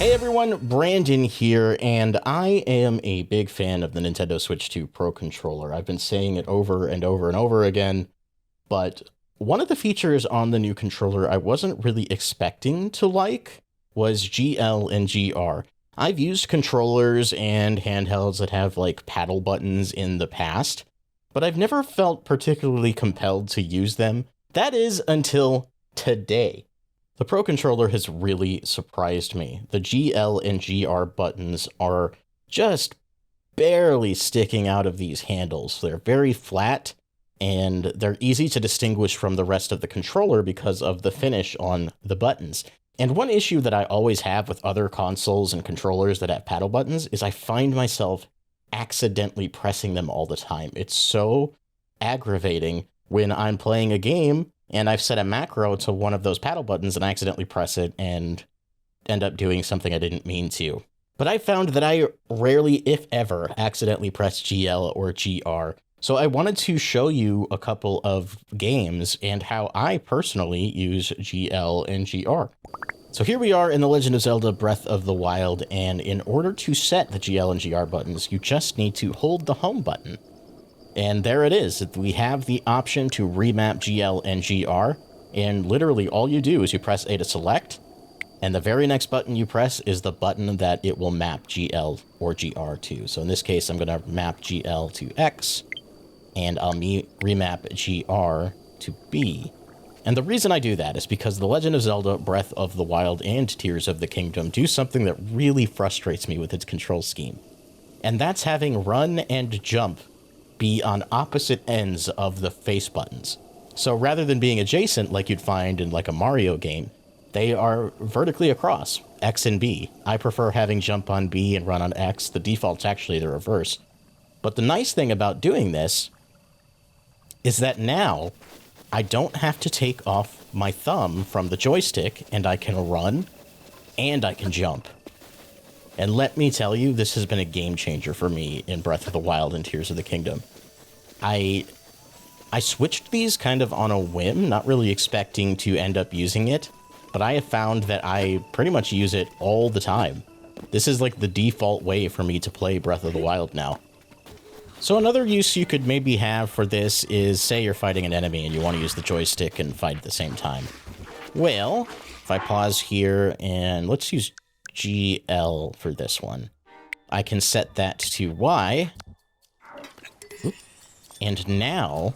Hey everyone, Brandon here, and I am a big fan of the Nintendo Switch 2 Pro Controller. I've been saying it over and over and over again, but one of the features on the new controller I wasn't really expecting to like was GL and GR. I've used controllers and handhelds that have like paddle buttons in the past, but I've never felt particularly compelled to use them. That is until today. The Pro Controller has really surprised me. The GL and GR buttons are just barely sticking out of these handles. They're very flat, and they're easy to distinguish from the rest of the controller because of the finish on the buttons. And one issue that I always have with other consoles and controllers that have paddle buttons is I find myself accidentally pressing them all the time. It's so aggravating when I'm playing a game and I've set a macro to one of those paddle buttons and I accidentally press it and end up doing something I didn't mean to. But I found that I rarely, if ever, accidentally press GL or GR. So I wanted to show you a couple of games and how I personally use GL and GR. So here we are in The Legend of Zelda Breath of the Wild, and in order to set the GL and GR buttons, you just need to hold the home button. And there it is. We have the option to remap GL and GR, and literally all you do is you press A to select, and the very next button you press is the button that it will map GL or GR to. So in this case, I'm going to map GL to X, and I'll remap GR to B. And the reason I do that is because The Legend of Zelda Breath of the Wild and Tears of the Kingdom do something that really frustrates me with its control scheme. And that's having run and jump be on opposite ends of the face buttons. So rather than being adjacent like you'd find in like a Mario game, they are vertically across, X and B. I prefer having jump on B and run on X. The default's actually the reverse. But the nice thing about doing this is that now I don't have to take off my thumb from the joystick, and I can run and I can jump. And let me tell you, this has been a game changer for me in Breath of the Wild and Tears of the Kingdom. I switched these kind of on a whim, not really expecting to end up using it, but I have found that I pretty much use it all the time. This is like the default way for me to play Breath of the Wild now. So another use you could maybe have for this is, say you're fighting an enemy and you want to use the joystick and fight at the same time. Well, if I pause here and let's use GL for this one. I can set that to Y. And now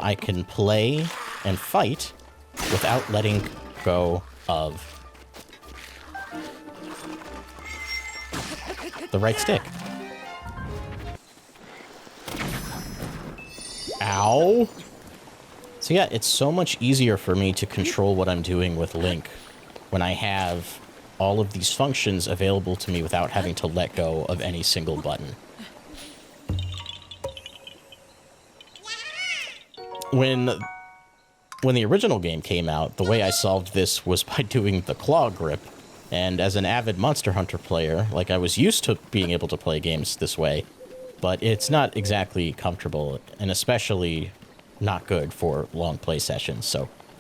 I can play and fight without letting go of the right stick. Ow! So yeah, it's so much easier for me to control what I'm doing with Link when I have all of these functions available to me without having to let go of any single button. When the original game came out, the way I solved this was by doing the claw grip. And as an avid Monster Hunter player, like I was used to being able to play games this way, but it's not exactly comfortable, and especially not good for long play sessions.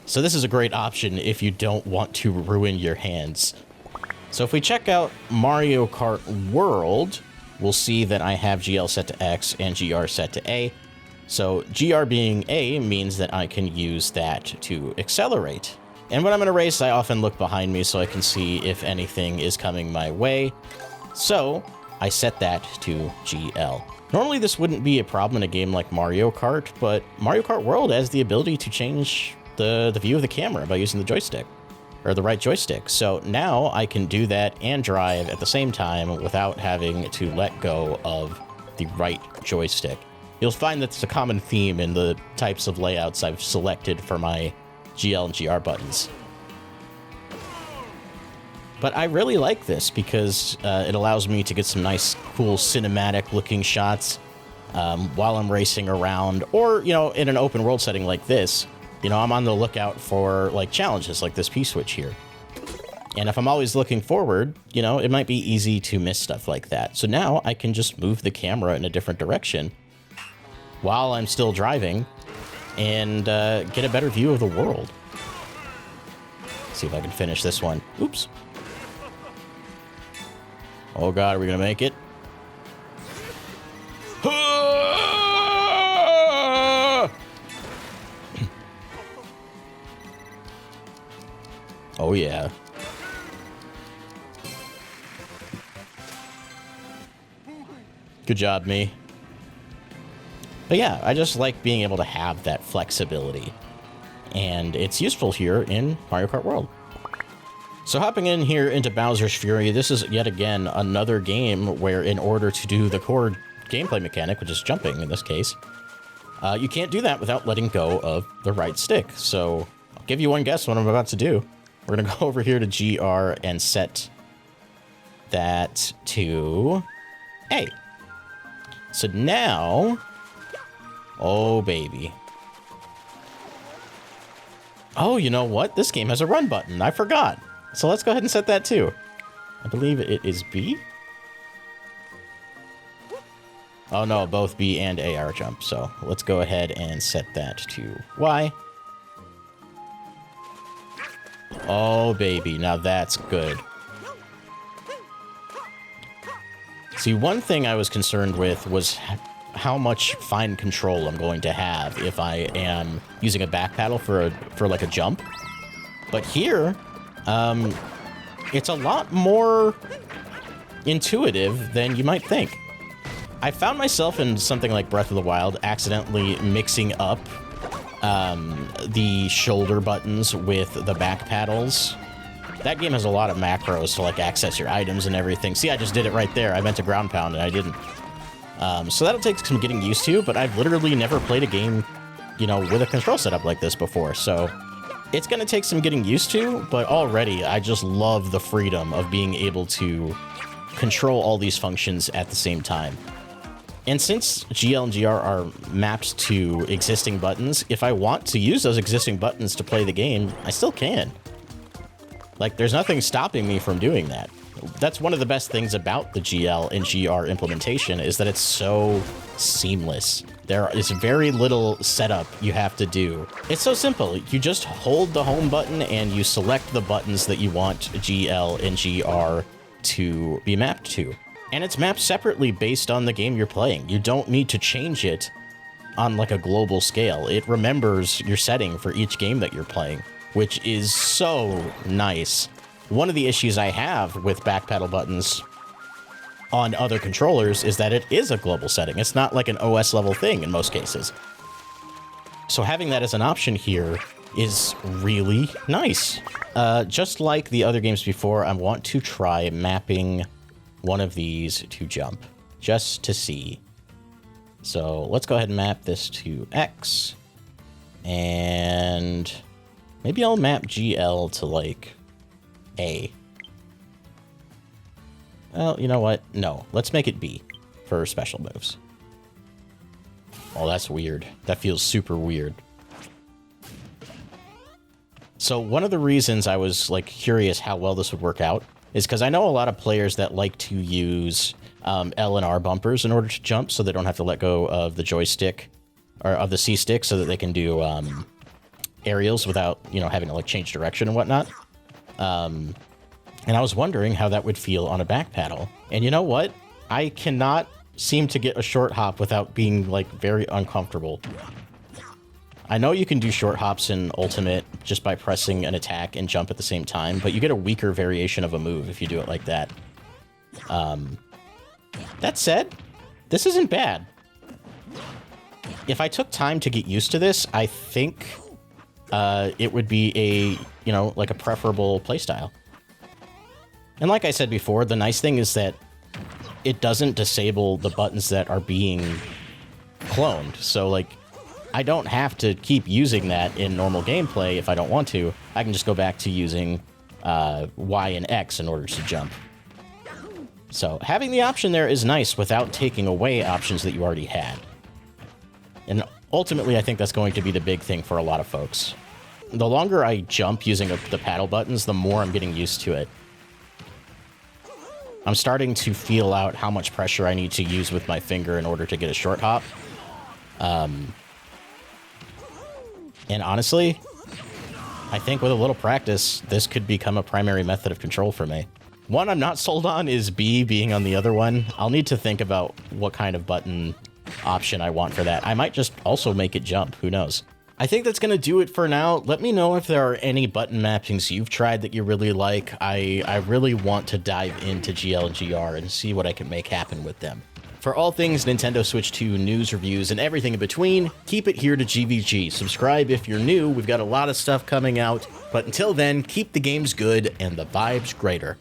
So this is a great option if you don't want to ruin your hands. So if we check out Mario Kart World, we'll see that I have GL set to X and GR set to A. So GR being A means that I can use that to accelerate. And when I'm in a race, I often look behind me so I can see if anything is coming my way. So I set that to GL. Normally this wouldn't be a problem in a game like Mario Kart, but Mario Kart World has the ability to change the view of the camera by using the joystick, or the right joystick. So now I can do that and drive at the same time without having to let go of the right joystick. You'll find that's a common theme in the types of layouts I've selected for my GL and GR buttons. But I really like this because it allows me to get some nice, cool, cinematic-looking shots while I'm racing around, or, you know, in an open world setting like this. You know, I'm on the lookout for, like, challenges like this P-switch here. And if I'm always looking forward, you know, it might be easy to miss stuff like that. So now I can just move the camera in a different direction while I'm still driving and get a better view of the world. See if I can finish this one. Oops. Oh god, are we gonna make it? Oh yeah. Good job, me. But yeah, I just like being able to have that flexibility. And it's useful here in Mario Kart World. So hopping in here into Bowser's Fury, this is yet again another game where in order to do the core gameplay mechanic, which is jumping in this case, you can't do that without letting go of the right stick. So I'll give you one guess what I'm about to do. We're going to go over here to GR and set that to A. So now, oh baby. Oh, you know what? This game has a run button. I forgot. So let's go ahead and set that too. I believe it is B. Oh no, both B and A are jump. So let's go ahead and set that to Y. Oh baby, now that's good. See, one thing I was concerned with was how much fine control I'm going to have if I am using a back paddle for like a jump. But here, it's a lot more intuitive than you might think. I found myself in something like Breath of the Wild accidentally mixing up the shoulder buttons with the back paddles. That game has a lot of macros to like access your items and everything. See, I just did it right there. I meant to ground pound and I didn't. So that'll take some getting used to, but I've literally never played a game, you know, with a control setup like this before. So it's going to take some getting used to, but already I just love the freedom of being able to control all these functions at the same time. And since GL and GR are mapped to existing buttons, if I want to use those existing buttons to play the game, I still can. Like, there's nothing stopping me from doing that. That's one of the best things about the GL and GR implementation is that it's so seamless. There is very little setup you have to do. It's so simple. You just hold the home button and you select the buttons that you want GL and GR to be mapped to. And it's mapped separately based on the game you're playing. You don't need to change it on like a global scale. It remembers your setting for each game that you're playing, which is so nice. One of the issues I have with back paddle buttons on other controllers is that it is a global setting. It's not like an OS level thing in most cases. So having that as an option here is really nice. Just like the other games before, I want to try mapping one of these to jump, just to see. So let's go ahead and map this to X. And maybe I'll map GL to, like, A. Well, you know what? No, let's make it B for special moves. Oh, that's weird. That feels super weird. So one of the reasons I was, like, curious how well this would work out is because I know a lot of players that like to use L and R bumpers in order to jump so they don't have to let go of the joystick or of the C stick so that they can do aerials without, you know, having to like change direction and whatnot. And I was wondering how that would feel on a back paddle. And you know what? I cannot seem to get a short hop without being like very uncomfortable. I know you can do short hops in Ultimate just by pressing an attack and jump at the same time, but you get a weaker variation of a move if you do it like that. That said, this isn't bad. If I took time to get used to this, I think it would be a, you know, like a preferable playstyle. And like I said before, the nice thing is that it doesn't disable the buttons that are being cloned. So, like, I don't have to keep using that in normal gameplay if I don't want to. I can just go back to using Y and X in order to jump. So having the option there is nice without taking away options that you already had. And ultimately, I think that's going to be the big thing for a lot of folks. The longer I jump using the paddle buttons, the more I'm getting used to it. I'm starting to feel out how much pressure I need to use with my finger in order to get a short hop. And honestly, I think with a little practice, this could become a primary method of control for me. One I'm not sold on is B being on the other one. I'll need to think about what kind of button option I want for that. I might just also make it jump, who knows. I think that's going to do it for now. Let me know if there are any button mappings you've tried that you really like. I really want to dive into GL and GR and see what I can make happen with them. For all things Nintendo Switch 2 news, reviews, and everything in between, keep it here to GVG. Subscribe if you're new. We've got a lot of stuff coming out. But until then, keep the games good and the vibes greater.